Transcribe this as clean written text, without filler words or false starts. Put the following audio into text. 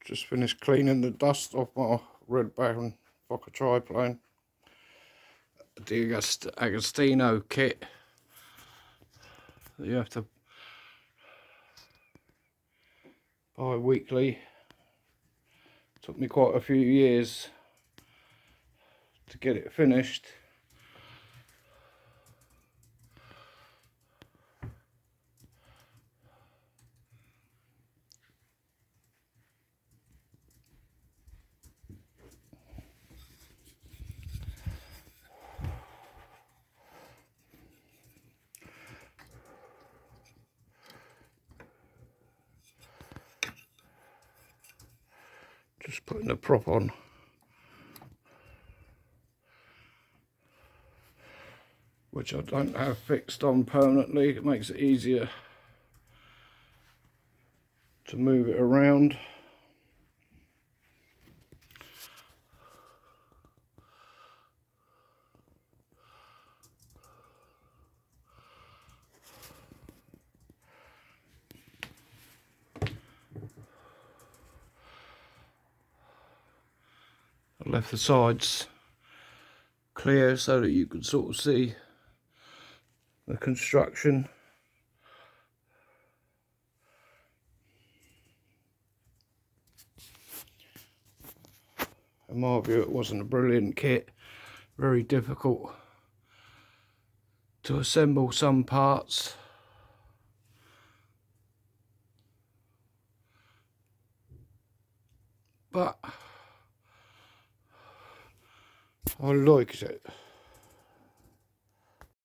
Just finished cleaning the dust off my red baron focker triplane. The Agostino kit that you have to buy weekly. Took me quite a few years to get it finished. Just putting the prop on. Which I don't have fixed on permanently. It makes it easier to move it around. I left the sides clear so that you can sort of see the construction. In my view, it wasn't a brilliant kit, very difficult to assemble some parts. But I liked it.